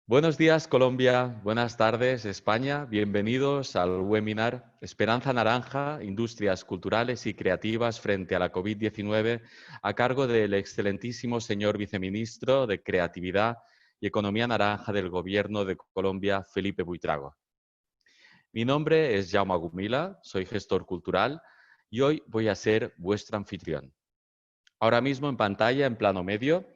Buenos días, Colombia. Buenas tardes, España. Bienvenidos al webinar Esperanza Naranja, Industrias Culturales y Creativas frente a la COVID-19, a cargo del excelentísimo señor viceministro de Creatividad y Economía Naranja del Gobierno de Colombia, Felipe Buitrago. Mi nombre es Jaume Gumila, soy gestor cultural y hoy voy a ser vuestro anfitrión. Ahora mismo en pantalla, en plano medio,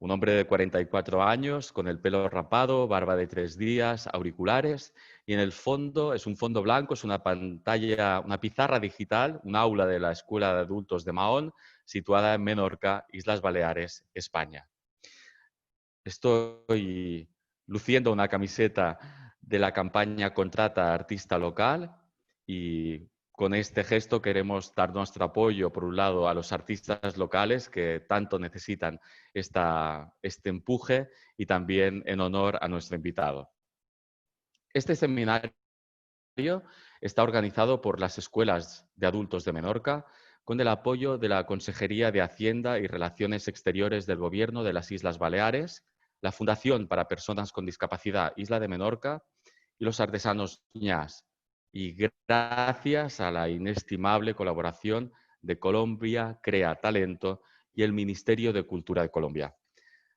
un hombre de 44 años, con el pelo rapado, barba de 3 días, auriculares, y en el fondo es un fondo blanco, es una pantalla, una pizarra digital, un aula de la Escuela de Adultos de Mahón, situada en Menorca, Islas Baleares, España. Estoy luciendo una camiseta de la campaña Contrata Artista Local y con este gesto queremos dar nuestro apoyo, por un lado, a los artistas locales que tanto necesitan este empuje y también en honor a nuestro invitado. Este seminario está organizado por las Escuelas de Adultos de Menorca con el apoyo de la Consejería de Hacienda y Relaciones Exteriores del Gobierno de las Islas Baleares, la Fundación para Personas con Discapacidad Isla de Menorca y los artesanos ñas. Y gracias a la inestimable colaboración de Colombia Crea Talento y el Ministerio de Cultura de Colombia.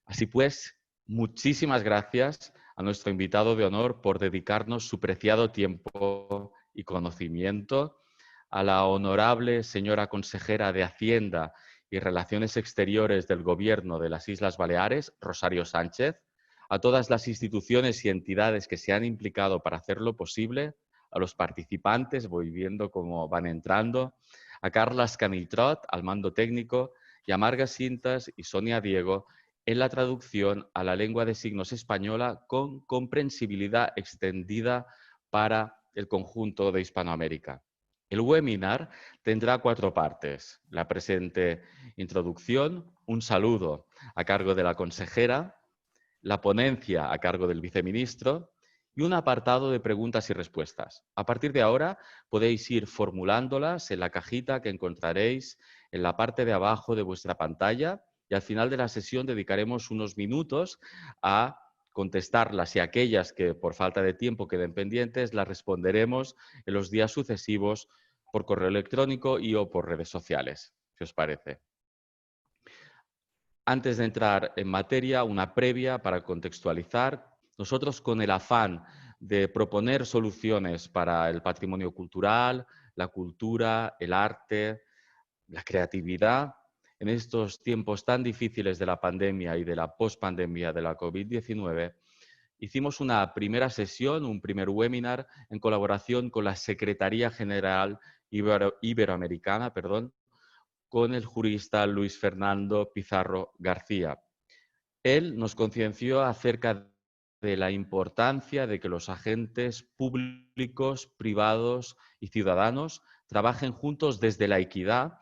Así pues, muchísimas gracias a nuestro invitado de honor por dedicarnos su preciado tiempo y conocimiento, a la honorable señora consejera de Hacienda y Relaciones Exteriores del Gobierno de las Islas Baleares, Rosario Sánchez, a todas las instituciones y entidades que se han implicado para hacerlo posible, a los participantes, voy viendo cómo van entrando, a Carles Canitrot, al mando técnico, y a Marga Cintas y Sonia Diego, en la traducción a la lengua de signos española con comprensibilidad extendida para el conjunto de Hispanoamérica. El webinar tendrá 4 partes. La presente introducción, un saludo a cargo de la consejera, la ponencia a cargo del viceministro y un apartado de preguntas y respuestas. A partir de ahora podéis ir formulándolas en la cajita que encontraréis en la parte de abajo de vuestra pantalla y al final de la sesión dedicaremos unos minutos a contestarlas y aquellas que por falta de tiempo queden pendientes las responderemos en los días sucesivos por correo electrónico y o por redes sociales, si os parece. Antes de entrar en materia, una previa para contextualizar. Nosotros, con el afán de proponer soluciones para el patrimonio cultural, la cultura, el arte, la creatividad, en estos tiempos tan difíciles de la pandemia y de la pospandemia de la COVID-19, hicimos una primera sesión, un primer webinar en colaboración con la Secretaría General Iberoamericana, con el jurista Luis Fernando Pizarro García. Él nos concienció acerca de la importancia de que los agentes públicos, privados y ciudadanos trabajen juntos desde la equidad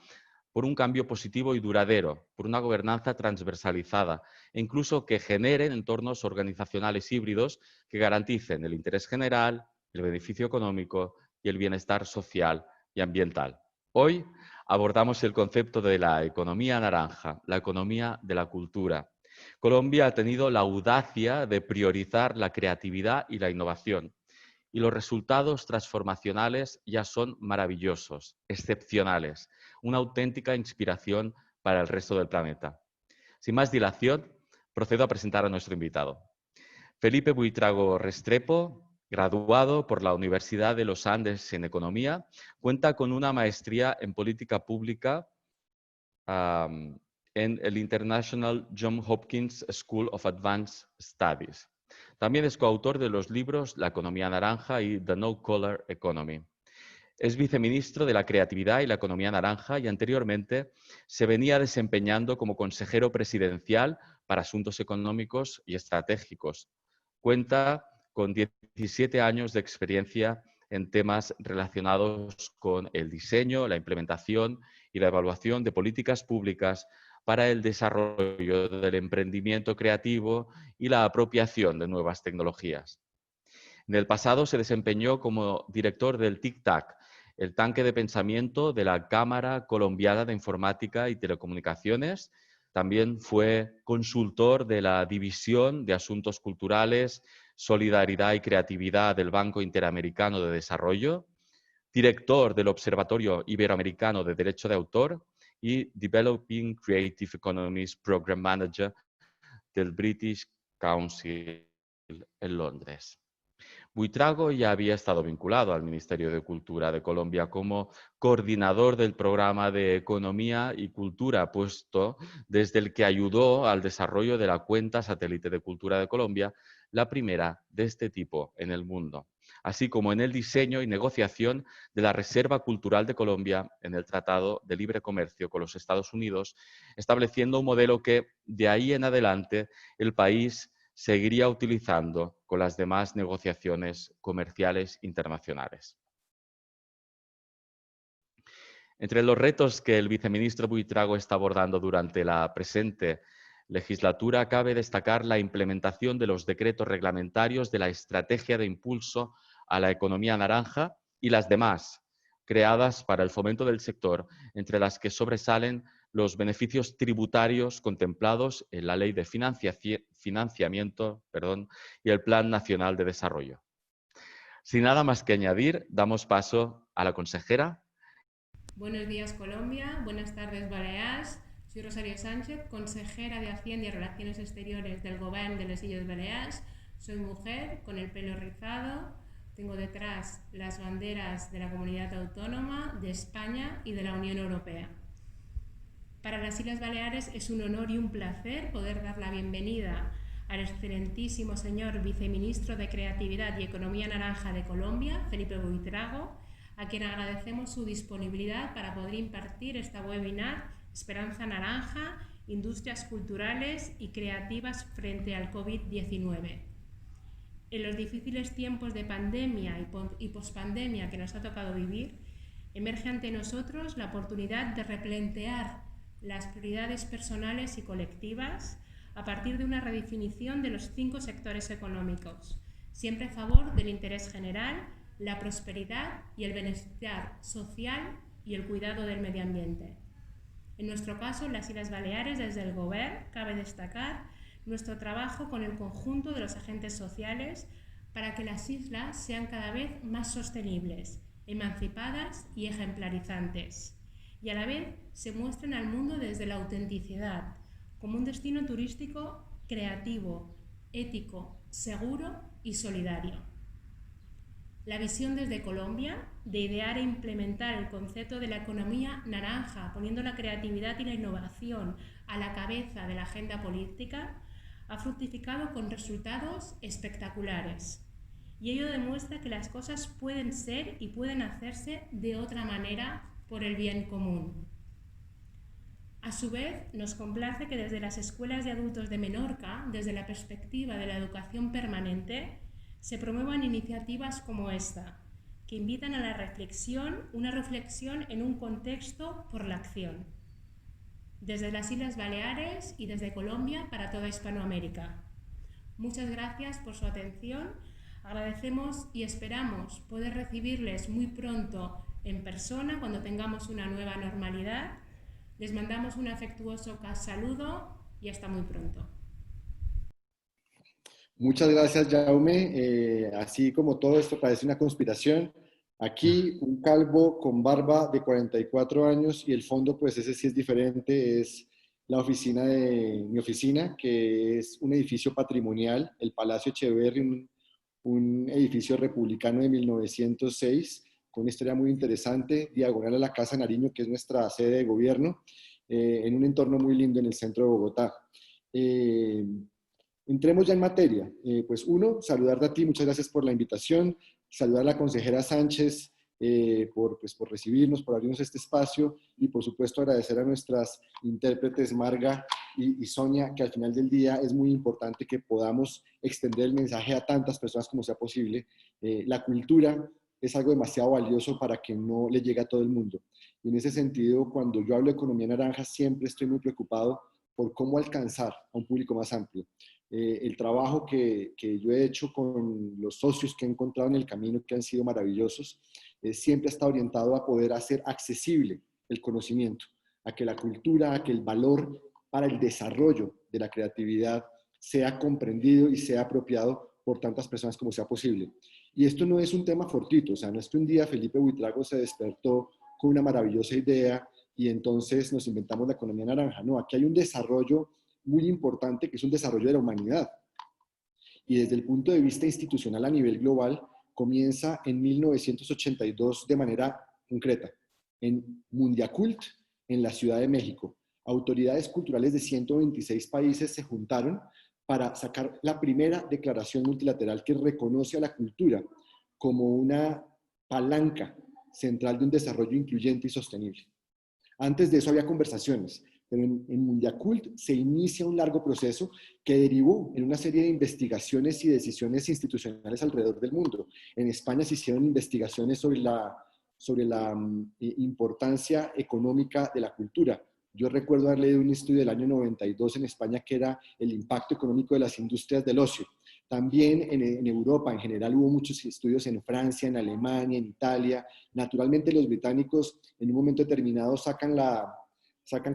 por un cambio positivo y duradero, por una gobernanza transversalizada e incluso que generen entornos organizacionales híbridos que garanticen el interés general, el beneficio económico y el bienestar social y ambiental. Hoy abordamos el concepto de la economía naranja, la economía de la cultura. Colombia ha tenido la audacia de priorizar la creatividad y la innovación, y los resultados transformacionales ya son maravillosos, excepcionales, una auténtica inspiración para el resto del planeta. Sin más dilación, procedo a presentar a nuestro invitado. Felipe Buitrago Restrepo, graduado por la Universidad de los Andes en Economía, cuenta con una maestría en Política Pública en el International Johns Hopkins School of Advanced Studies. También es coautor de los libros La economía naranja y The No-Color Economy. Es viceministro de la Creatividad y la Economía Naranja y anteriormente se venía desempeñando como consejero presidencial para asuntos económicos y estratégicos. Cuenta con 17 años de experiencia en temas relacionados con el diseño, la implementación y la evaluación de políticas públicas para el desarrollo del emprendimiento creativo y la apropiación de nuevas tecnologías. En el pasado se desempeñó como director del TIC-TAC, el tanque de pensamiento de la Cámara Colombiana de Informática y Telecomunicaciones, También fue consultor de la División de Asuntos Culturales, Solidaridad y Creatividad del Banco Interamericano de Desarrollo, director del Observatorio Iberoamericano de Derecho de Autor y Developing Creative Economies Program Manager del British Council en Londres. Buitrago ya había estado vinculado al Ministerio de Cultura de Colombia como coordinador del programa de Economía y Cultura, puesto desde el que ayudó al desarrollo de la cuenta satélite de Cultura de Colombia, la primera de este tipo en el mundo, así como en el diseño y negociación de la Reserva Cultural de Colombia en el Tratado de Libre Comercio con los Estados Unidos, estableciendo un modelo que de ahí en adelante el país seguiría utilizando con las demás negociaciones comerciales internacionales. Entre los retos que el viceministro Buitrago está abordando durante la presente legislatura, cabe destacar la implementación de los decretos reglamentarios de la Estrategia de Impulso a la Economía Naranja y las demás, creadas para el fomento del sector, entre las que sobresalen los beneficios tributarios contemplados en la Ley de Financiamiento y el Plan Nacional de Desarrollo. Sin nada más que añadir, damos paso a la consejera. Buenos días, Colombia. Buenas tardes, Baleares. Soy Rosario Sánchez, consejera de Hacienda y Relaciones Exteriores del Gobierno de les Illes Balears. Soy mujer, con el pelo rizado. Tengo detrás las banderas de la Comunidad Autónoma, de España y de la Unión Europea. Para las Islas Baleares es un honor y un placer poder dar la bienvenida al excelentísimo señor viceministro de Creatividad y Economía Naranja de Colombia, Felipe Buitrago, a quien agradecemos su disponibilidad para poder impartir esta webinar Esperanza Naranja, Industrias Culturales y Creativas frente al COVID-19. En los difíciles tiempos de pandemia y pospandemia que nos ha tocado vivir, emerge ante nosotros la oportunidad de replantear las prioridades personales y colectivas a partir de una redefinición de los 5 sectores económicos, siempre a favor del interés general, la prosperidad y el bienestar social y el cuidado del medio ambiente. En nuestro caso, en las Islas Baleares, desde el Gobierno, cabe destacar nuestro trabajo con el conjunto de los agentes sociales para que las islas sean cada vez más sostenibles, emancipadas y ejemplarizantes, y a la vez se muestren al mundo desde la autenticidad, como un destino turístico creativo, ético, seguro y solidario. La visión desde Colombia de idear e implementar el concepto de la economía naranja, poniendo la creatividad y la innovación a la cabeza de la agenda política, ha fructificado con resultados espectaculares. Y ello demuestra que las cosas pueden ser y pueden hacerse de otra manera por el bien común. A su vez, nos complace que desde las escuelas de adultos de Menorca, desde la perspectiva de la educación permanente, se promuevan iniciativas como esta, que invitan a la reflexión, una reflexión en un contexto por la acción. Desde las Islas Baleares y desde Colombia para toda Hispanoamérica. Muchas gracias por su atención. Agradecemos y esperamos poder recibirles muy pronto en persona cuando tengamos una nueva normalidad. Les mandamos un afectuoso saludo y hasta muy pronto. Muchas gracias, Jaume. Así como todo esto parece una conspiración, aquí un calvo con barba de 44 años y el fondo, pues ese sí es diferente, es la oficina de mi oficina, que es un edificio patrimonial, el Palacio Echeverri, un edificio republicano de 1906, con una historia muy interesante, diagonal a la Casa Nariño, que es nuestra sede de gobierno, en un entorno muy lindo en el centro de Bogotá. Entremos ya en materia. Pues uno, saludarte a ti, muchas gracias por la invitación, saludar a la consejera Sánchez por recibirnos, por abrirnos este espacio y por supuesto agradecer a nuestras intérpretes Marga y Sonia, que al final del día es muy importante que podamos extender el mensaje a tantas personas como sea posible. La cultura es algo demasiado valioso para que no le llegue a todo el mundo. Y en ese sentido, cuando yo hablo de economía naranja, siempre estoy muy preocupado por cómo alcanzar a un público más amplio. El trabajo que yo he hecho con los socios que he encontrado en el camino, que han sido maravillosos, siempre está orientado a poder hacer accesible el conocimiento, a que la cultura, a que el valor para el desarrollo de la creatividad sea comprendido y sea apropiado por tantas personas como sea posible. Y esto no es un tema fortuito, o sea, no es que un día Felipe Buitrago se despertó con una maravillosa idea y entonces nos inventamos la economía naranja. No, aquí hay un desarrollo muy importante que es un desarrollo de la humanidad. Y desde el punto de vista institucional a nivel global, comienza en 1982 de manera concreta, en Mundiacult, en la Ciudad de México. Autoridades culturales de 126 países se juntaron para sacar la primera declaración multilateral que reconoce a la cultura como una palanca central de un desarrollo incluyente y sostenible. Antes de eso había conversaciones, pero en Mundiacult se inicia un largo proceso que derivó en una serie de investigaciones y decisiones institucionales alrededor del mundo. En España se hicieron investigaciones sobre la importancia económica de la cultura. Yo recuerdo haber leído un estudio del año 92 en España que era el impacto económico de las industrias del ocio. También en Europa en general hubo muchos estudios en Francia, en Alemania, en Italia. Naturalmente los británicos en un momento determinado sacan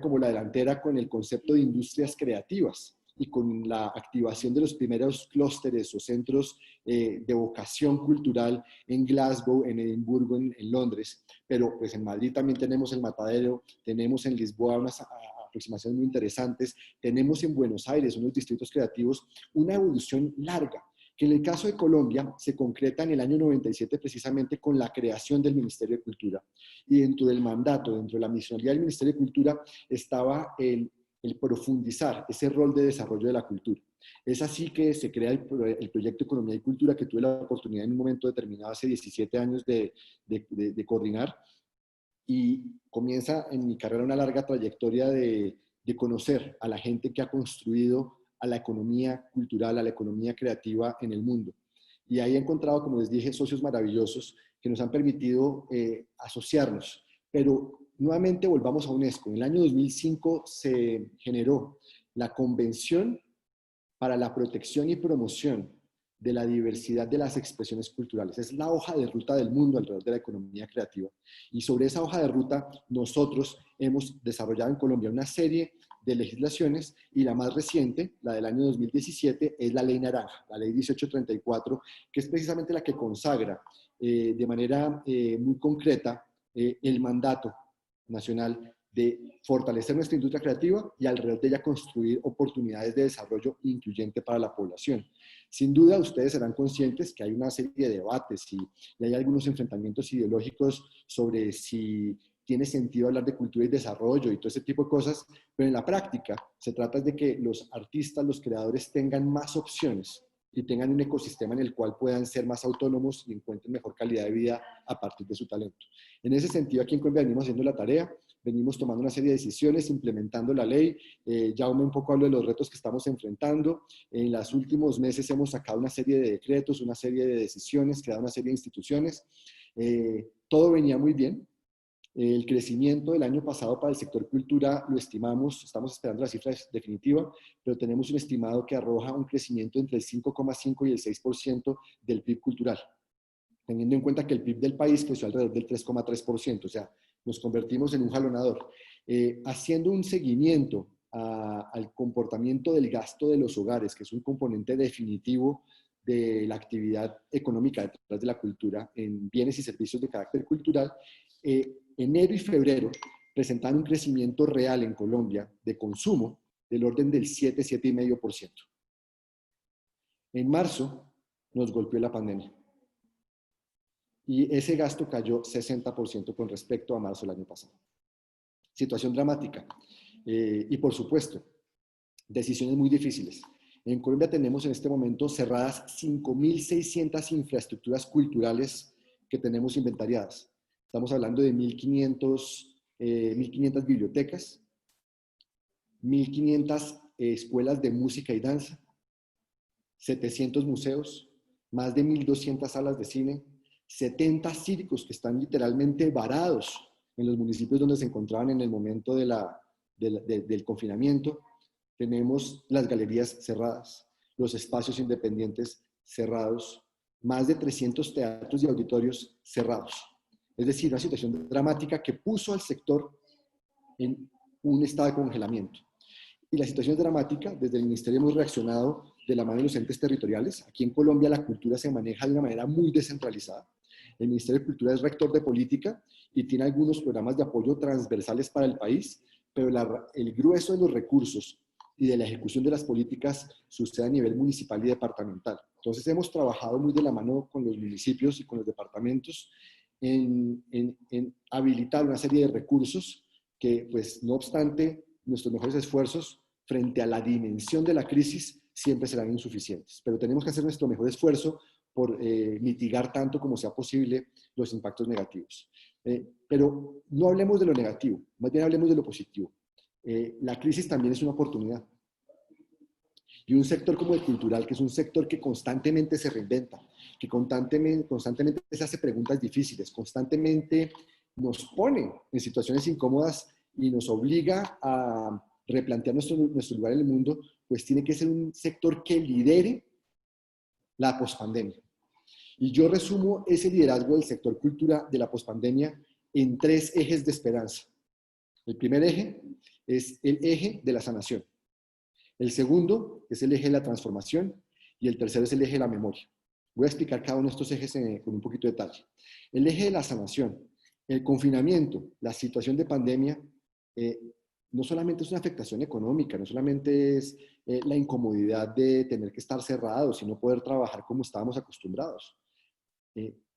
como la delantera con el concepto de industrias creativas y con la activación de los primeros clústeres o centros de vocación cultural en Glasgow, en Edimburgo, en Londres. Pero pues en Madrid también tenemos el Matadero, tenemos en Lisboa unas aproximaciones muy interesantes, tenemos en Buenos Aires unos distritos creativos, una evolución larga, que en el caso de Colombia se concreta en el año 97 precisamente con la creación del Ministerio de Cultura. Y dentro del mandato, dentro de la misionalidad del Ministerio de Cultura, estaba el profundizar ese rol de desarrollo de la cultura. Es así que se crea el proyecto Economía y Cultura, que tuve la oportunidad en un momento determinado, hace 17 años, de coordinar. Y comienza en mi carrera una larga trayectoria de conocer a la gente que ha construido a la economía cultural, a la economía creativa en el mundo. Y ahí he encontrado, como les dije, socios maravillosos que nos han permitido asociarnos. Pero nuevamente volvamos a UNESCO. En el año 2005 se generó la Convención para la Protección y Promoción de la Diversidad de las Expresiones Culturales. Es la hoja de ruta del mundo alrededor de la economía creativa. Y sobre esa hoja de ruta nosotros hemos desarrollado en Colombia una serie de legislaciones y la más reciente, la del año 2017, es la Ley Naranja, la Ley 1834, que es precisamente la que consagra de manera muy concreta el mandato nacional de fortalecer nuestra industria creativa y alrededor de ella construir oportunidades de desarrollo incluyente para la población. Sin duda, ustedes serán conscientes que hay una serie de debates y hay algunos enfrentamientos ideológicos sobre si tiene sentido hablar de cultura y desarrollo y todo ese tipo de cosas, pero en la práctica se trata de que los artistas, los creadores tengan más opciones y tengan un ecosistema en el cual puedan ser más autónomos y encuentren mejor calidad de vida a partir de su talento. En ese sentido, aquí en Colombia venimos haciendo la tarea, venimos tomando una serie de decisiones, implementando la ley. Ya un poco hablo de los retos que estamos enfrentando. En los últimos meses hemos sacado una serie de decretos, una serie de decisiones, creado una serie de instituciones. Todo venía muy bien. El crecimiento del año pasado para el sector cultura lo estimamos, estamos esperando la cifra definitiva, pero tenemos un estimado que arroja un crecimiento entre el 5,5 y el 6% del PIB cultural, teniendo en cuenta que el PIB del país creció alrededor del 3,3%, o sea, nos convertimos en un jalonador. Haciendo un seguimiento al comportamiento del gasto de los hogares, que es un componente definitivo de la actividad económica detrás de la cultura en bienes y servicios de carácter cultural, enero y febrero presentan un crecimiento real en Colombia de consumo del orden del 7,5%. En marzo nos golpeó la pandemia y ese gasto cayó 60% con respecto a marzo del año pasado. Situación dramática y por supuesto, decisiones muy difíciles. En Colombia tenemos en este momento cerradas 5.600 infraestructuras culturales que tenemos inventariadas. Estamos hablando de 1.500 bibliotecas, 1.500 escuelas de música y danza, 700 museos, más de 1.200 salas de cine, 70 circos que están literalmente varados en los municipios donde se encontraban en el momento del confinamiento. Tenemos las galerías cerradas, los espacios independientes cerrados, más de 300 teatros y auditorios cerrados. Es decir, una situación dramática que puso al sector en un estado de congelamiento. y la situación es dramática. Desde el Ministerio hemos reaccionado de la mano de los entes territoriales. Aquí en Colombia la cultura se maneja de una manera muy descentralizada. El Ministerio de Cultura es rector de política y tiene algunos programas de apoyo transversales para el país, pero el grueso de los recursos y de la ejecución de las políticas sucede a nivel municipal y departamental. Entonces hemos trabajado muy de la mano con los municipios y con los departamentos en habilitar una serie de recursos que, pues, no obstante nuestros mejores esfuerzos frente a la dimensión de la crisis, siempre serán insuficientes. Pero tenemos que hacer nuestro mejor esfuerzo por mitigar tanto como sea posible los impactos negativos. Pero no hablemos de lo negativo, más bien hablemos de lo positivo. La crisis también es una oportunidad. Y un sector como el cultural, que es un sector que constantemente se reinventa, que constantemente se hace preguntas difíciles, constantemente nos pone en situaciones incómodas y nos obliga a replantear nuestro lugar en el mundo, pues tiene que ser un sector que lidere la pospandemia. Y yo resumo ese liderazgo del sector cultura de la pospandemia en 3 ejes de esperanza. El primer eje es el eje de la sanación. El segundo es el eje de la transformación y el tercero es el eje de la memoria. Voy a explicar cada uno de estos ejes con un poquito de detalle. El eje de la sanación, el confinamiento, la situación de pandemia, no solamente es una afectación económica, no solamente es la incomodidad de tener que estar cerrados y no poder trabajar como estábamos acostumbrados.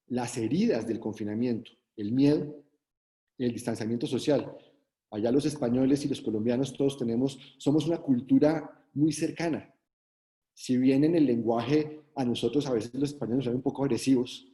Las heridas del confinamiento, el miedo, el distanciamiento social. Allá los españoles y los colombianos todos somos una cultura muy cercana. Si bien en el lenguaje a nosotros a veces los españoles nos ven un poco agresivos,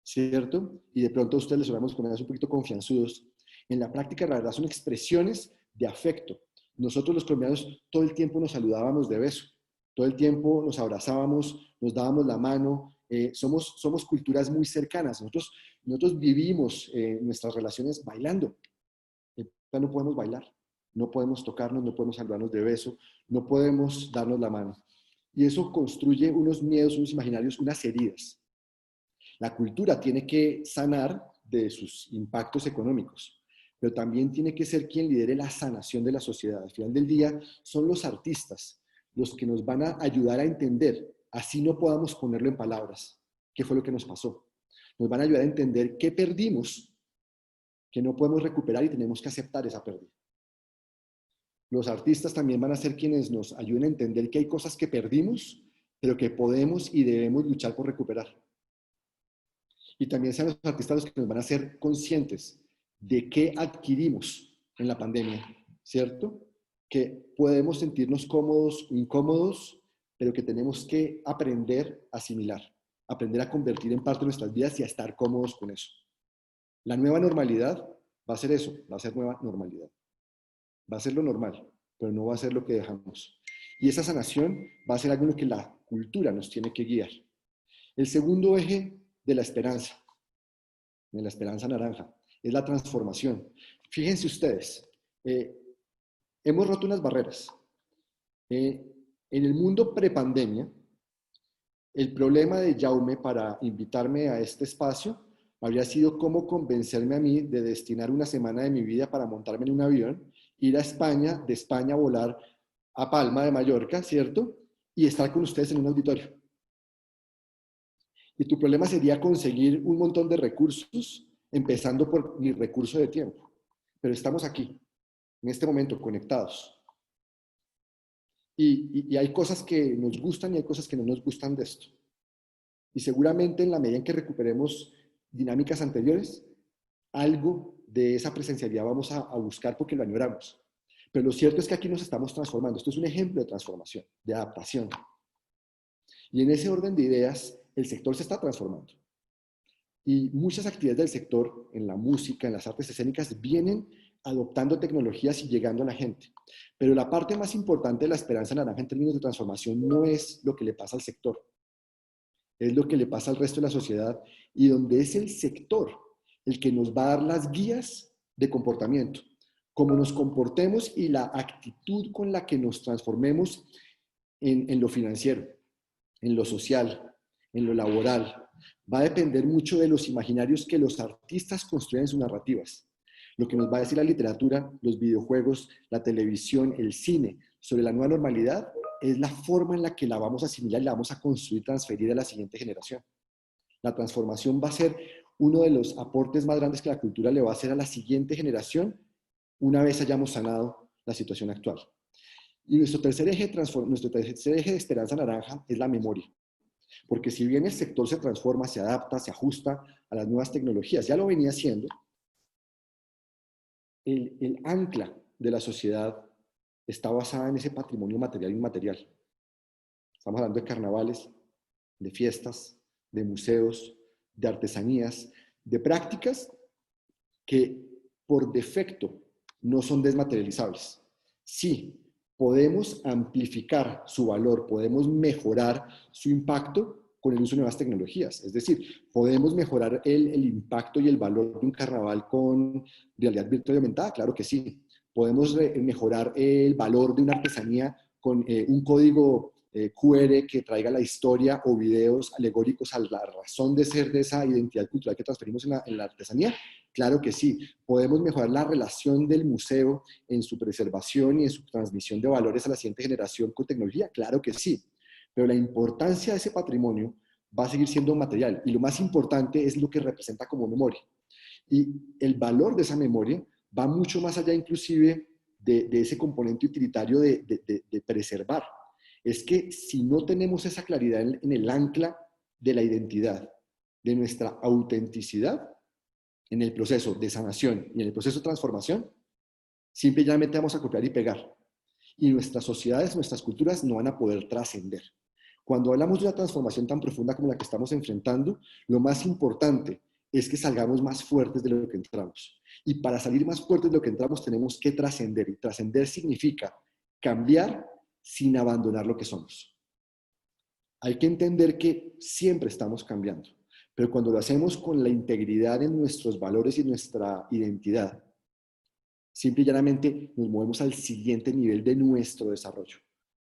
¿cierto? Y de pronto a ustedes les hablamos con ellos un poquito confianzudos. En la práctica, la verdad, son expresiones de afecto. Nosotros los colombianos todo el tiempo nos saludábamos de beso, todo el tiempo nos abrazábamos, nos dábamos la mano. Somos culturas muy cercanas. Nosotros vivimos nuestras relaciones bailando. No podemos bailar, no podemos tocarnos, no podemos saludarnos de beso, no podemos darnos la mano. Y eso construye unos miedos, unos imaginarios, unas heridas. La cultura tiene que sanar de sus impactos económicos, pero también tiene que ser quien lidere la sanación de la sociedad. Al final del día son los artistas los que nos van a ayudar a entender, así no podamos ponerlo en palabras, qué fue lo que nos pasó. Nos van a ayudar a entender qué perdimos, que no podemos recuperar y tenemos que aceptar esa pérdida. Los artistas también van a ser quienes nos ayuden a entender que hay cosas que perdimos, pero que podemos y debemos luchar por recuperar. Y también sean los artistas los que nos van a hacer conscientes de qué adquirimos en la pandemia, ¿cierto? Que podemos sentirnos cómodos o incómodos, pero que tenemos que aprender a asimilar, aprender a convertir en parte de nuestras vidas y a estar cómodos con eso. La nueva normalidad va a ser eso, va a ser nueva normalidad. Va a ser lo normal, pero no va a ser lo que dejamos. Y esa sanación va a ser algo en lo que la cultura nos tiene que guiar. El segundo eje de la esperanza naranja, es la transformación. Fíjense ustedes, hemos roto unas barreras. En el mundo prepandemia, el problema de Jaume para invitarme a este espacio habría sido cómo convencerme a mí de destinar una semana de mi vida para montarme en un avión, ir a España, de España volar a Palma de Mallorca, ¿cierto? Y estar con ustedes en un auditorio. Y tu problema sería conseguir un montón de recursos, empezando por mi recurso de tiempo. Pero estamos aquí, en este momento, conectados. Y hay cosas que nos gustan y hay cosas que no nos gustan de esto. Y seguramente en la medida en que recuperemos dinámicas anteriores, algo de esa presencialidad vamos a buscar porque lo añoramos. Pero lo cierto es que aquí nos estamos transformando. Esto es un ejemplo de transformación, de adaptación. Y en ese orden de ideas, el sector se está transformando. Y muchas actividades del sector, en la música, en las artes escénicas, vienen adoptando tecnologías y llegando a la gente. Pero la parte más importante de la esperanza naranja en términos de transformación no es lo que le pasa al sector. Es lo que le pasa al resto de la sociedad y donde es el sector el que nos va a dar las guías de comportamiento. Cómo nos comportemos y la actitud con la que nos transformemos en lo financiero, en lo social, en lo laboral. Va a depender mucho de los imaginarios que los artistas construyen en sus narrativas. Lo que nos va a decir la literatura, los videojuegos, la televisión, el cine sobre la nueva normalidad es la forma en la que la vamos a asimilar y la vamos a construir, transferir a la siguiente generación. La transformación va a ser uno de los aportes más grandes que la cultura le va a hacer a la siguiente generación una vez hayamos sanado la situación actual. Y nuestro tercer eje de Esperanza Naranja es la memoria. Porque si bien el sector se transforma, se adapta, se ajusta a las nuevas tecnologías, ya lo venía haciendo, el ancla de la sociedad está basada en ese patrimonio material e inmaterial. Estamos hablando de carnavales, de fiestas, de museos, de artesanías, de prácticas que por defecto no son desmaterializables. Sí, podemos amplificar su valor, podemos mejorar su impacto con el uso de nuevas tecnologías. Es decir, podemos mejorar el impacto y el valor de un carnaval con realidad virtual y aumentada, claro que sí. Podemos mejorar el valor de una artesanía con un código QR que traiga la historia o videos alegóricos a la razón de ser de esa identidad cultural que transferimos en la artesanía. Claro que sí. Podemos mejorar la relación del museo en su preservación y en su transmisión de valores a la siguiente generación con tecnología. Claro que sí. Pero la importancia de ese patrimonio va a seguir siendo material. Y lo más importante es lo que representa como memoria. Y el valor de esa memoria va mucho más allá inclusive de ese componente utilitario de preservar. Es que si no tenemos esa claridad en el ancla de la identidad, de nuestra autenticidad, en el proceso de sanación y en el proceso de transformación, simplemente vamos a copiar y pegar. Y nuestras sociedades, nuestras culturas no van a poder trascender. Cuando hablamos de una transformación tan profunda como la que estamos enfrentando, lo más importante es que salgamos más fuertes de lo que entramos. Y para salir más fuertes de lo que entramos tenemos que trascender. Y trascender significa cambiar sin abandonar lo que somos. Hay que entender que siempre estamos cambiando, pero cuando lo hacemos con la integridad en nuestros valores y nuestra identidad, simple y llanamente nos movemos al siguiente nivel de nuestro desarrollo.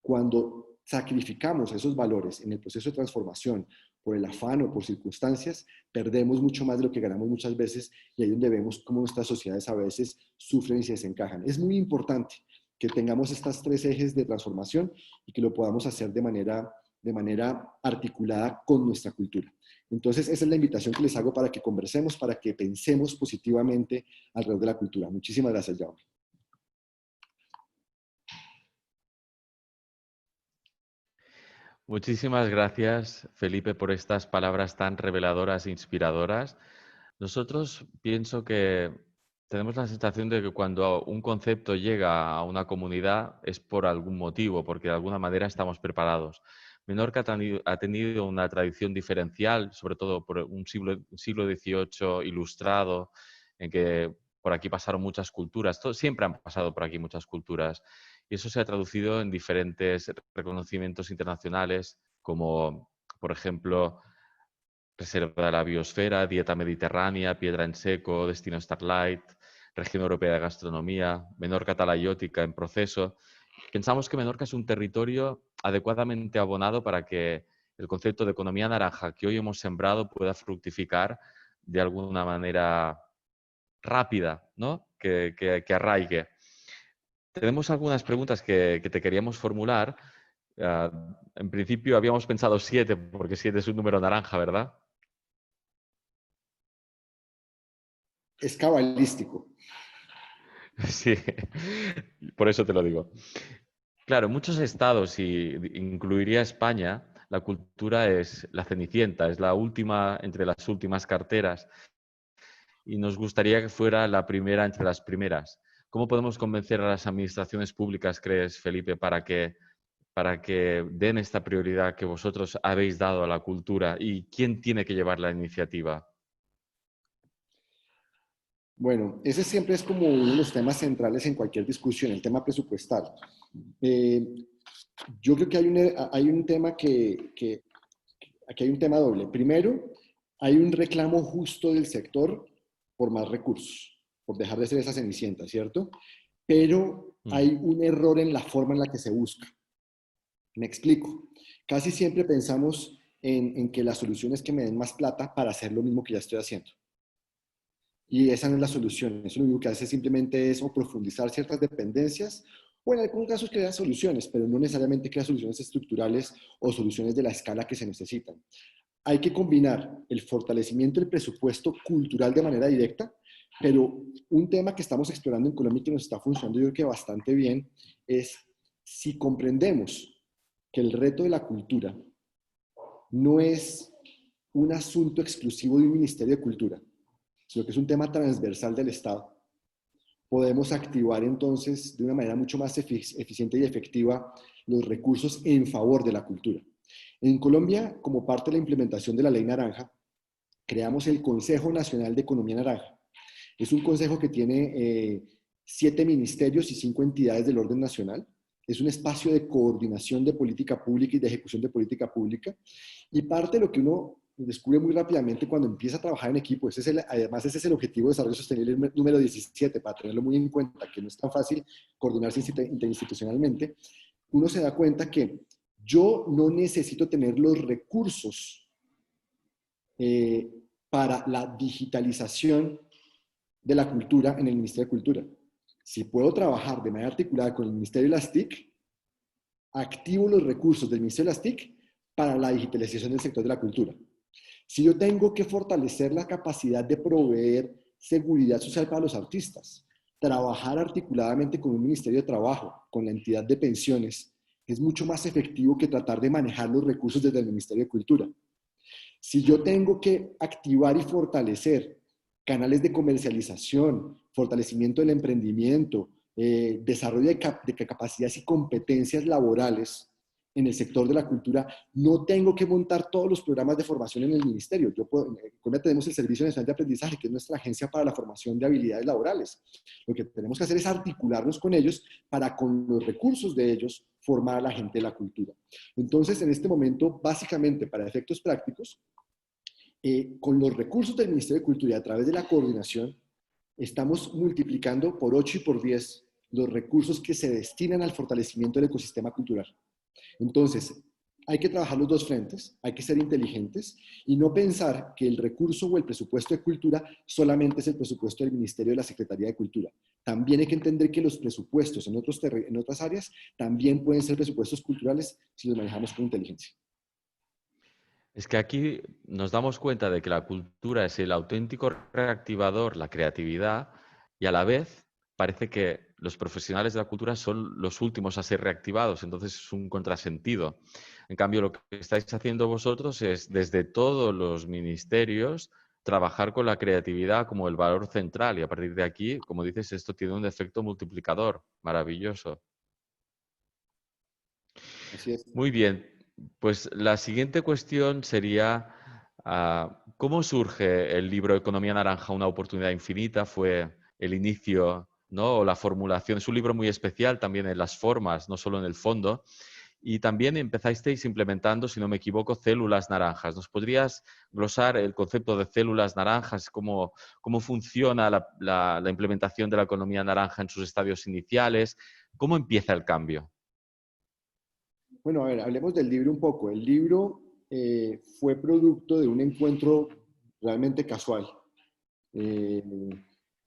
Cuando sacrificamos esos valores en el proceso de transformación por el afán o por circunstancias, perdemos mucho más de lo que ganamos muchas veces y ahí es donde vemos cómo nuestras sociedades a veces sufren y se desencajan. Es muy importante que tengamos estos tres ejes de transformación y que lo podamos hacer de manera articulada con nuestra cultura. Entonces, esa es la invitación que les hago para que conversemos, para que pensemos positivamente alrededor de la cultura. Muchísimas gracias, Jaume. Muchísimas gracias, Felipe, por estas palabras tan reveladoras e inspiradoras. Nosotros pienso que tenemos la sensación de que cuando un concepto llega a una comunidad es por algún motivo, porque de alguna manera estamos preparados. Menorca ha tenido una tradición diferencial, sobre todo por un siglo XVIII ilustrado, en que por aquí pasaron muchas culturas. Siempre han pasado por aquí muchas culturas. Y eso se ha traducido en diferentes reconocimientos internacionales, como, por ejemplo, Reserva de la Biosfera, Dieta Mediterránea, Piedra en Seco, Destino Starlight, Región Europea de Gastronomía, Menorca Talayótica en proceso. Pensamos que Menorca es un territorio adecuadamente abonado para que el concepto de economía naranja que hoy hemos sembrado pueda fructificar de alguna manera rápida, ¿no? que arraigue. Tenemos algunas preguntas que te queríamos formular. En principio habíamos pensado 7, porque 7 es un número naranja, ¿verdad? Es cabalístico. Sí, por eso te lo digo. Claro, en muchos estados, y incluiría España, la cultura es la cenicienta, es la última entre las últimas carteras y nos gustaría que fuera la primera entre las primeras. ¿Cómo podemos convencer a las administraciones públicas, crees, Felipe, para que den esta prioridad que vosotros habéis dado a la cultura? ¿Y quién tiene que llevar la iniciativa? Bueno, ese siempre es como uno de los temas centrales en cualquier discusión, el tema presupuestal. Yo creo que hay un tema aquí hay un tema doble. Primero, hay un reclamo justo del sector por más recursos, por dejar de ser esa cenicienta, ¿cierto? Pero hay un error en la forma en la que se busca. Me explico. Casi siempre pensamos en que la solución es que me den más plata para hacer lo mismo que ya estoy haciendo. Y esa no es la solución. Eso lo único que hace simplemente es o profundizar ciertas dependencias o en algunos casos crea soluciones, pero no necesariamente crea soluciones estructurales o soluciones de la escala que se necesitan. Hay que combinar el fortalecimiento del presupuesto cultural de manera directa, pero un tema que estamos explorando en Colombia y que nos está funcionando yo creo que bastante bien es si comprendemos que el reto de la cultura no es un asunto exclusivo de un Ministerio de Cultura, sino que es un tema transversal del Estado. Podemos activar entonces de una manera mucho más eficiente y efectiva los recursos en favor de la cultura. En Colombia, como parte de la implementación de la Ley Naranja, creamos el Consejo Nacional de Economía Naranja. Es un consejo que tiene 7 ministerios y 5 entidades del orden nacional. Es un espacio de coordinación de política pública y de ejecución de política pública. Y parte de lo que uno descubre muy rápidamente cuando empieza a trabajar en equipo, además ese es el objetivo de desarrollo sostenible número 17, para tenerlo muy en cuenta, que no es tan fácil coordinarse interinstitucionalmente, uno se da cuenta que yo no necesito tener los recursos para la digitalización de la cultura en el Ministerio de Cultura. Si puedo trabajar de manera articulada con el Ministerio de las TIC, activo los recursos del Ministerio de las TIC para la digitalización del sector de la cultura. Si yo tengo que fortalecer la capacidad de proveer seguridad social para los artistas, trabajar articuladamente con un Ministerio de Trabajo, con la entidad de pensiones, es mucho más efectivo que tratar de manejar los recursos desde el Ministerio de Cultura. Si yo tengo que activar y fortalecer canales de comercialización, fortalecimiento del emprendimiento, desarrollo de capacidades y competencias laborales en el sector de la cultura, no tengo que montar todos los programas de formación en el ministerio. En Colombia tenemos el Servicio Nacional de Aprendizaje, que es nuestra agencia para la formación de habilidades laborales. Lo que tenemos que hacer es articularnos con ellos para, con los recursos de ellos, formar a la gente de la cultura. Entonces, en este momento, básicamente, para efectos prácticos, con los recursos del Ministerio de Cultura y a través de la coordinación, estamos multiplicando por 8 y por 10 los recursos que se destinan al fortalecimiento del ecosistema cultural. Entonces, hay que trabajar los dos frentes, hay que ser inteligentes y no pensar que el recurso o el presupuesto de cultura solamente es el presupuesto del Ministerio de la Secretaría de Cultura. También hay que entender que los presupuestos en otras áreas también pueden ser presupuestos culturales si los manejamos con inteligencia. Es que aquí nos damos cuenta de que la cultura es el auténtico reactivador, la creatividad, y a la vez parece que los profesionales de la cultura son los últimos a ser reactivados, entonces es un contrasentido. En cambio, lo que estáis haciendo vosotros es, desde todos los ministerios, trabajar con la creatividad como el valor central, y a partir de aquí, como dices, esto tiene un efecto multiplicador maravilloso. Así es. Muy bien, pues la siguiente cuestión sería, ¿cómo surge el libro Economía Naranja, una oportunidad infinita? Fue el inicio, ¿no? O la formulación. Es un libro muy especial también en las formas, no solo en el fondo. Y también empezasteis implementando, si no me equivoco, células naranjas. ¿Nos podrías glosar el concepto de células naranjas? ¿Cómo funciona la implementación de la economía naranja en sus estadios iniciales? ¿Cómo empieza el cambio? Bueno, a ver, hablemos del libro un poco. El libro fue producto de un encuentro realmente casual.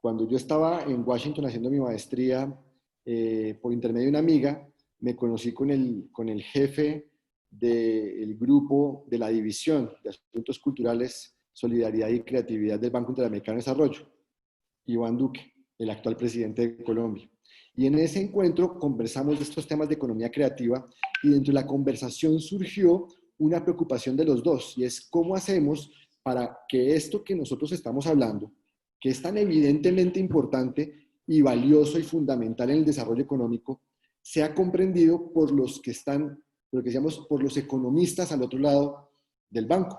Cuando yo estaba en Washington haciendo mi maestría, por intermedio de una amiga, me conocí con el jefe del grupo de la División de Asuntos Culturales, Solidaridad y Creatividad del Banco Interamericano de Desarrollo, Iván Duque, el actual presidente de Colombia. Y en ese encuentro conversamos de estos temas de economía creativa y dentro de la conversación surgió una preocupación de los dos y es cómo hacemos para que esto que nosotros estamos hablando, que es tan evidentemente importante y valioso y fundamental en el desarrollo económico, sea comprendido por los que están, lo que decíamos, por los economistas al otro lado del banco,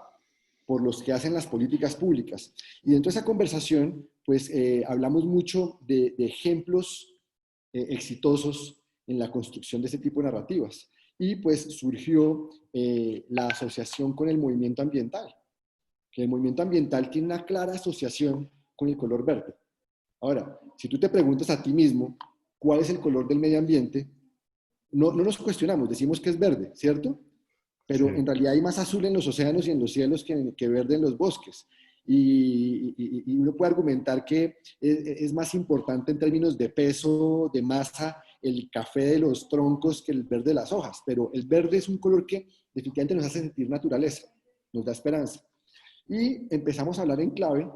por los que hacen las políticas públicas. Y dentro de esa conversación, pues hablamos mucho de ejemplos exitosos en la construcción de ese tipo de narrativas. Y pues surgió la asociación con el movimiento ambiental, que el movimiento ambiental tiene una clara asociación con el color verde. Ahora, si tú te preguntas a ti mismo cuál es el color del medio ambiente, no nos cuestionamos, decimos que es verde, ¿cierto? Pero Sí. en realidad hay más azul en los océanos y en los cielos que verde en los bosques. y uno puede argumentar que es más importante en términos de peso, de masa, el café de los troncos que el verde de las hojas, pero el verde es un color que definitivamente nos hace sentir naturaleza, nos da esperanza. Y empezamos a hablar en clave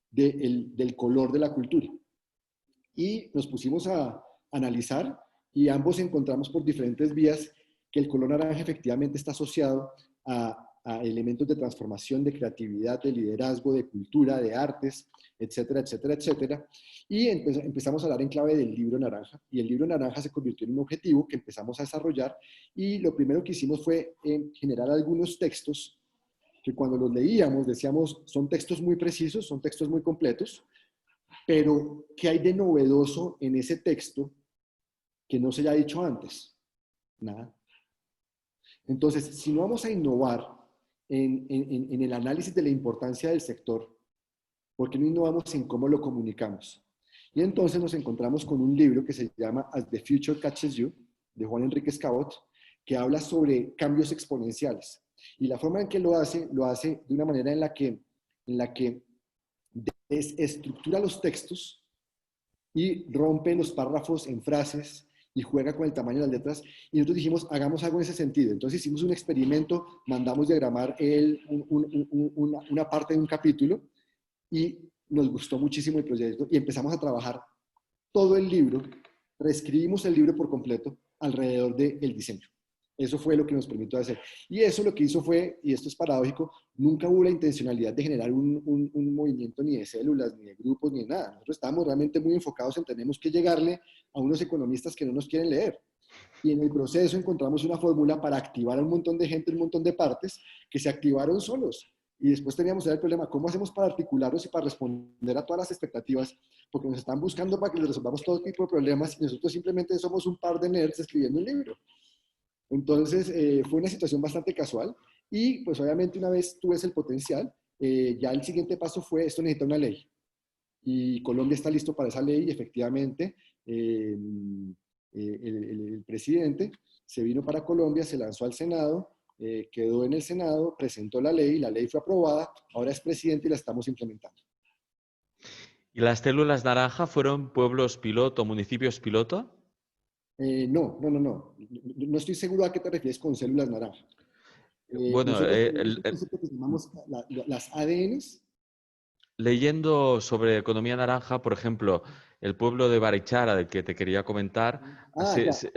del color de la cultura. Y nos pusimos a analizar y ambos encontramos por diferentes vías que el color naranja efectivamente está asociado a elementos de transformación, de creatividad, de liderazgo, de cultura, de artes, etcétera, etcétera, etcétera. Y empezamos a hablar en clave del libro naranja. Y el libro naranja se convirtió en un objetivo que empezamos a desarrollar. Y lo primero que hicimos fue generar algunos textos que cuando los leíamos decíamos, son textos muy precisos, son textos muy completos, pero ¿qué hay de novedoso en ese texto que no se haya dicho antes? Nada. Entonces, si no vamos a innovar en el análisis de la importancia del sector, ¿por qué no innovamos en cómo lo comunicamos? Y entonces nos encontramos con un libro que se llama As the Future Catches You, de Juan Enrique Escabot, que habla sobre cambios exponenciales. Y la forma en que lo hace de una manera en la que estructura los textos y rompe los párrafos en frases y juega con el tamaño de las letras. Y nosotros dijimos, hagamos algo en ese sentido. Entonces hicimos un experimento, mandamos diagramar una parte de un capítulo y nos gustó muchísimo el proyecto y empezamos a trabajar todo el libro, reescribimos el libro por completo alrededor del diseño. Eso fue lo que nos permitió hacer. Y eso lo que hizo fue, y esto es paradójico, nunca hubo la intencionalidad de generar un movimiento ni de células, ni de grupos, ni de nada. Nosotros estábamos realmente muy enfocados en tenemos que llegarle a unos economistas que no nos quieren leer. Y en el proceso encontramos una fórmula para activar a un montón de gente, un montón de partes, que se activaron solos. Y después teníamos el problema, ¿cómo hacemos para articularlos y para responder a todas las expectativas? Porque nos están buscando para que les resolvamos todo tipo de problemas y nosotros simplemente somos un par de nerds escribiendo un libro. Entonces, fue una situación bastante casual y pues obviamente una vez tú ves el potencial, ya el siguiente paso fue, esto necesita una ley. Y Colombia está listo para esa ley y efectivamente el presidente se vino para Colombia, se lanzó al Senado, quedó en el Senado, presentó la ley fue aprobada, ahora es presidente y la estamos implementando. ¿Y las células naranja fueron pueblos piloto, municipios piloto? No. No estoy seguro a qué te refieres con células naranja. Bueno, Nosotros tenemos un concepto que llamamos las ADNs. leyendo sobre economía naranja, por ejemplo, el pueblo de Barichara, del que te quería comentar, Ya.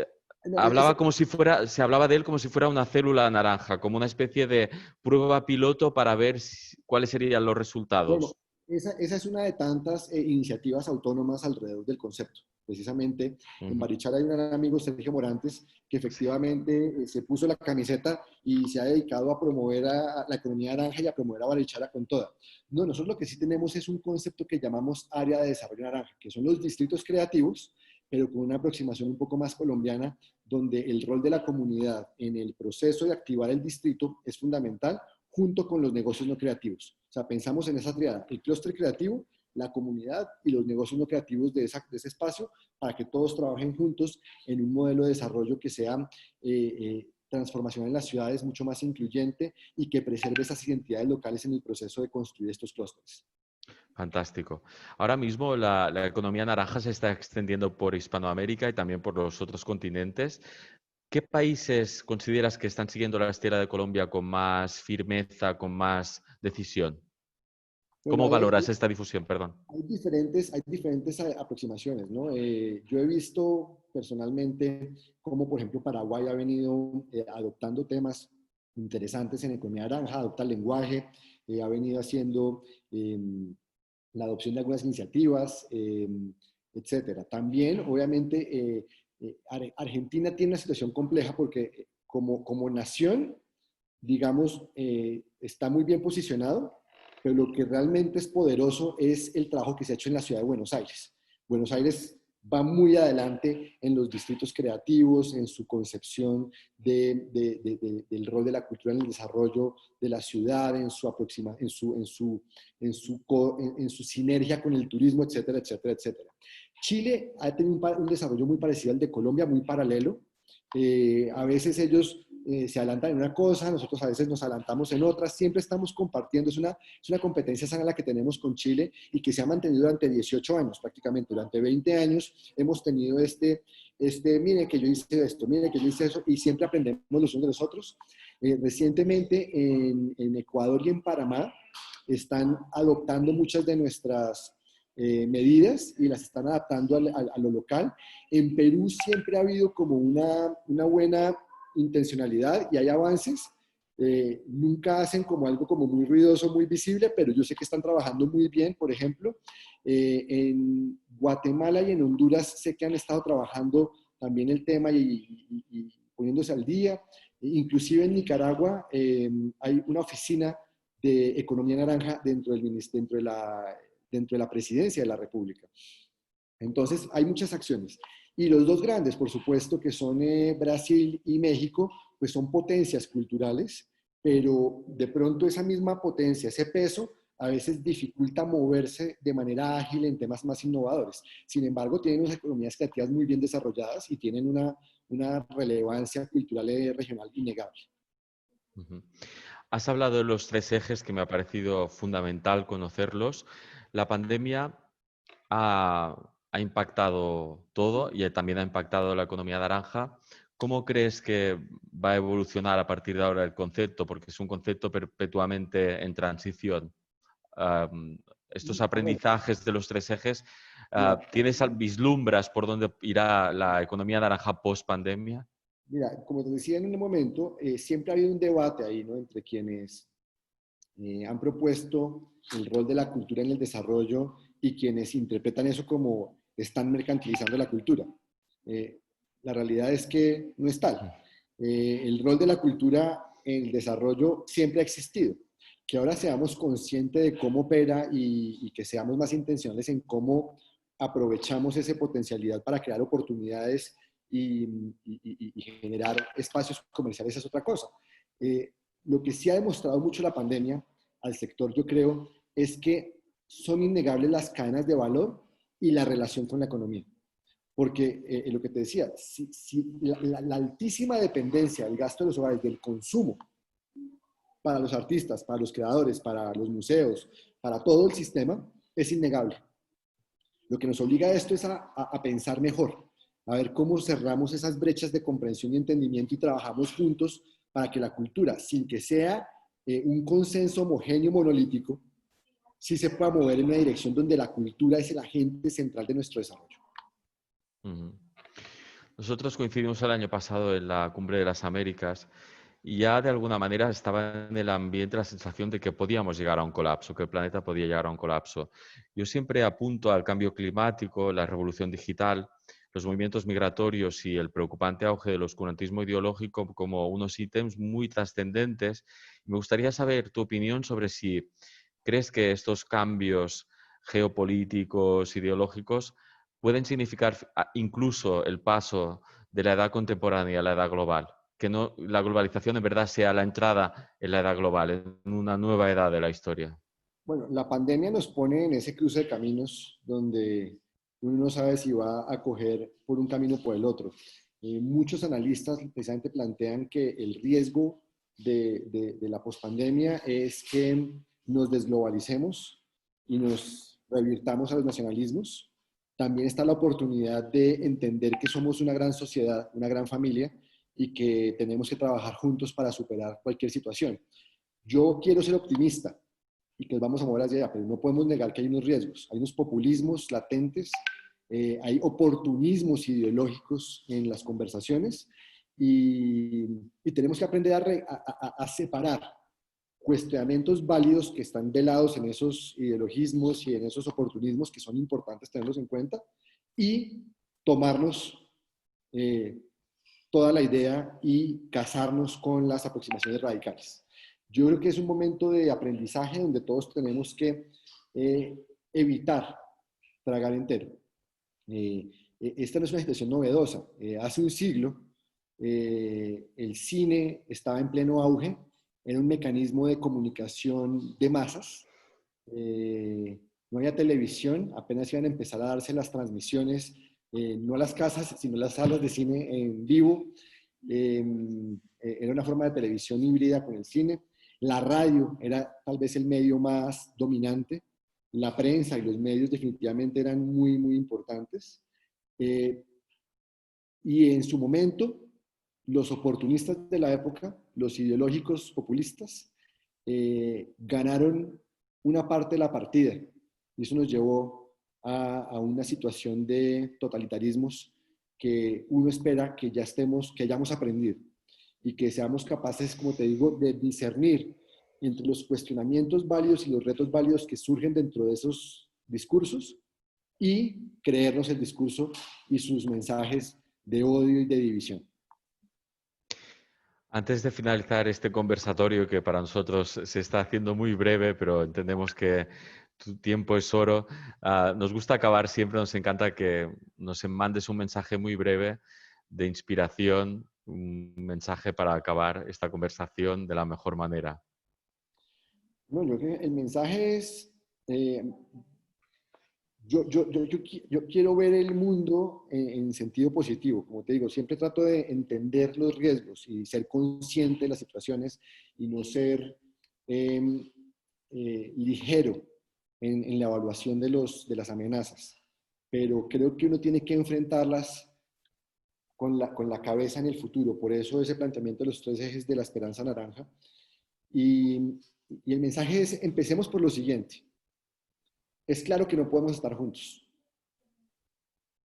No, hablaba como si fuera, se hablaba de él como si fuera una célula naranja, como una especie de prueba piloto para ver cuáles serían los bueno, resultados. esa es una de tantas iniciativas autónomas alrededor del concepto. Precisamente en Ujú. Barichara hay un gran amigo, Sergio Morantes, que efectivamente se puso la camiseta y se ha dedicado a promover a la economía naranja y a promover a Barichara con toda. No, nosotros lo que sí tenemos es un concepto que llamamos área de desarrollo naranja, que son los distritos creativos, pero con una aproximación un poco más colombiana, donde el rol de la comunidad en el proceso de activar el distrito es fundamental, junto con los negocios no creativos. O sea, pensamos en esa triada, el clúster creativo, la comunidad y los negocios no creativos de ese espacio para que todos trabajen juntos en un modelo de desarrollo que sea transformación en las ciudades mucho más incluyente y que preserve esas identidades locales en el proceso de construir estos clústeres. Fantástico. Ahora mismo la economía naranja se está extendiendo por Hispanoamérica y también por los otros continentes. ¿Qué países consideras que están siguiendo la estela de Colombia con más firmeza, con más decisión? Bueno, ¿Cómo valoras esta difusión? Perdón. hay diferentes aproximaciones, ¿no? Yo he visto personalmente cómo, por ejemplo, Paraguay ha venido adoptando temas interesantes en economía naranja, adopta el lenguaje, ha venido haciendo la adopción de algunas iniciativas, etcétera. También, obviamente, Argentina tiene una situación compleja porque como nación, digamos, está muy bien posicionado, pero lo que realmente es poderoso es el trabajo que se ha hecho en la ciudad de Buenos Aires. Buenos Aires va muy adelante en los distritos creativos, en su concepción del rol de la cultura en el desarrollo de la ciudad, en su sinergia con el turismo, etcétera, etcétera, etcétera. Chile ha tenido un desarrollo muy parecido al de Colombia, muy paralelo, A veces ellos se adelantan en una cosa, nosotros a veces nos adelantamos en otra, siempre estamos compartiendo, es una competencia sana la que tenemos con Chile y que se ha mantenido durante 18 años prácticamente, durante 20 años hemos tenido mire que yo hice esto, mire que yo hice eso, y siempre aprendemos los unos de los otros. Recientemente en Ecuador y en Panamá están adoptando muchas de nuestras medidas y las están adaptando a lo local. En Perú siempre ha habido como una buena intencionalidad y hay avances. Nunca hacen como algo como muy ruidoso, muy visible, pero yo sé que están trabajando muy bien. Por ejemplo, en Guatemala y en Honduras sé que han estado trabajando también el tema y poniéndose al día. Inclusive en Nicaragua hay una oficina de economía naranja dentro de la presidencia de la República. Entonces, hay muchas acciones. Y los dos grandes, por supuesto, que son Brasil y México, pues son potencias culturales, pero de pronto esa misma potencia, ese peso, a veces dificulta moverse de manera ágil en temas más innovadores. Sin embargo, tienen unas economías creativas muy bien desarrolladas y tienen una relevancia cultural regional innegable. Ujú. Has hablado de los tres ejes que me ha parecido fundamental conocerlos. La pandemia ha impactado todo y también ha impactado la economía naranja. ¿Cómo crees que va a evolucionar a partir de ahora el concepto? Porque es un concepto perpetuamente en transición. Estos A ver, aprendizajes de los tres ejes, mira, ¿tienes vislumbras por dónde irá la economía naranja post pandemia? mira, como te decía en un momento, siempre ha habido un debate ahí, ¿no? Entre quienes han propuesto el rol de la cultura en el desarrollo y quienes interpretan eso como están mercantilizando la cultura. Eh, la realidad es que no es tal. El rol de la cultura en el desarrollo siempre ha existido. Que ahora seamos conscientes de cómo opera y que seamos más intencionales en cómo aprovechamos esa potencialidad para crear oportunidades y generar espacios comerciales es otra cosa. Lo que sí ha demostrado mucho la pandemia al sector, yo creo, es que son innegables las cadenas de valor y la relación con la economía. Porque lo que te decía, si la altísima dependencia del gasto de los hogares, del consumo, para los artistas, para los creadores, para los museos, para todo el sistema, es innegable. Lo que nos obliga a esto es a pensar mejor, a ver cómo cerramos esas brechas de comprensión y entendimiento y trabajamos juntos para que la cultura, sin que sea un consenso homogéneo monolítico, sí se pueda mover en una dirección donde la cultura es el agente central de nuestro desarrollo. Ujú. Nosotros coincidimos el año pasado en la Cumbre de las Américas y ya de alguna manera estaba en el ambiente la sensación de que podíamos llegar a un colapso, que el planeta podía llegar a un colapso. Yo siempre apunto al cambio climático, la revolución digital, los movimientos migratorios y el preocupante auge del oscurantismo ideológico como unos ítems muy trascendentes. Me gustaría saber tu opinión sobre si crees que estos cambios geopolíticos, ideológicos, pueden significar incluso el paso de la edad contemporánea a la edad global, que no, la globalización en verdad sea la entrada en la edad global, en una nueva edad de la historia. Bueno, la pandemia nos pone en ese cruce de caminos donde uno no sabe si va a coger por un camino o por el otro. Muchos analistas precisamente plantean que el riesgo de la pospandemia es que nos desglobalicemos y nos revirtamos a los nacionalismos. También está la oportunidad de entender que somos una gran sociedad, una gran familia y que tenemos que trabajar juntos para superar cualquier situación. Yo quiero ser optimista y que nos vamos a mover hacia allá, pero no podemos negar que hay unos riesgos, hay unos populismos latentes, hay oportunismos ideológicos en las conversaciones y tenemos que aprender a separar cuestionamientos válidos que están velados en esos ideologismos y en esos oportunismos que son importantes tenerlos en cuenta y tomarnos toda la idea y casarnos con las aproximaciones radicales. Yo creo que es un momento de aprendizaje donde todos tenemos que evitar tragar entero. Esta no es una situación novedosa. Hace un siglo el cine estaba en pleno auge, era un mecanismo de comunicación de masas. No había televisión, apenas iban a empezar a darse las transmisiones, no a las casas, sino a las salas de cine en vivo. Era una forma de televisión híbrida con el cine. La radio era tal vez el medio más dominante. La prensa y los medios definitivamente eran muy, muy importantes. Y en su momento, los oportunistas de la época, los ideológicos populistas, ganaron una parte de la partida. Y eso nos llevó a una situación de totalitarismos que uno espera que ya que hayamos aprendido y que seamos capaces, como te digo, de discernir entre los cuestionamientos válidos y los retos válidos que surgen dentro de esos discursos y creernos el discurso y sus mensajes de odio y de división. Antes de finalizar este conversatorio, que para nosotros se está haciendo muy breve, pero entendemos que tu tiempo es oro, nos gusta acabar siempre, nos encanta que nos mandes un mensaje muy breve de inspiración, un mensaje para acabar esta conversación de la mejor manera. No, yo creo que el mensaje es, yo quiero ver el mundo en sentido positivo. Como te digo, siempre trato de entender los riesgos y ser consciente de las situaciones y no ser ligero en la evaluación de las amenazas. Pero creo que uno tiene que enfrentarlas con la cabeza en el futuro. Por eso ese planteamiento de los 3 ejes de la esperanza naranja. Y el mensaje es, empecemos por lo siguiente. Es claro que no podemos estar juntos,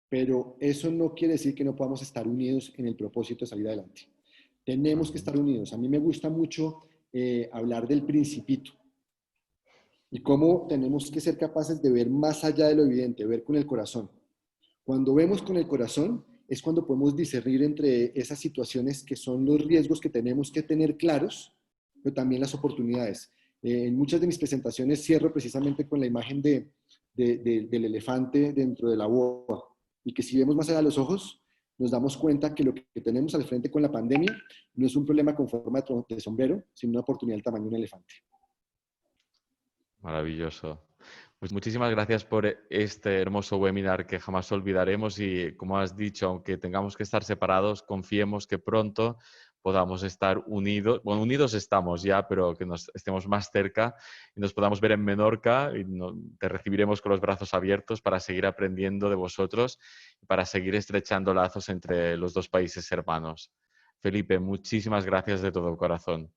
pero eso no quiere decir que no podamos estar unidos en el propósito de salir adelante. Tenemos que estar unidos. A mí me gusta mucho hablar del principito y cómo tenemos que ser capaces de ver más allá de lo evidente, ver con el corazón. Cuando vemos con el corazón es cuando podemos discernir entre esas situaciones que son los riesgos que tenemos que tener claros, pero también las oportunidades. En muchas de mis presentaciones cierro precisamente con la imagen del elefante dentro de la boa y que si vemos más allá de los ojos, nos damos cuenta que lo que tenemos al frente con la pandemia no es un problema con forma de sombrero, sino una oportunidad del tamaño de un elefante. Maravilloso. Pues muchísimas gracias por este hermoso webinar que jamás olvidaremos y, como has dicho, aunque tengamos que estar separados, confiemos que pronto podamos estar unidos. Bueno, unidos estamos ya, pero que nos estemos más cerca y nos podamos ver en Menorca y te recibiremos con los brazos abiertos para seguir aprendiendo de vosotros y para seguir estrechando lazos entre los 2 países hermanos. Felipe, muchísimas gracias de todo corazón.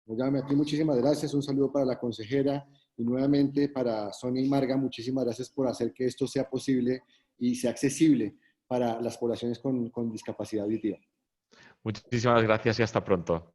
Oiganme, a ti muchísimas gracias, un saludo para la consejera y nuevamente para Sonia y Marga, muchísimas gracias por hacer que esto sea posible y sea accesible para las poblaciones con discapacidad auditiva. Muchísimas gracias y hasta pronto.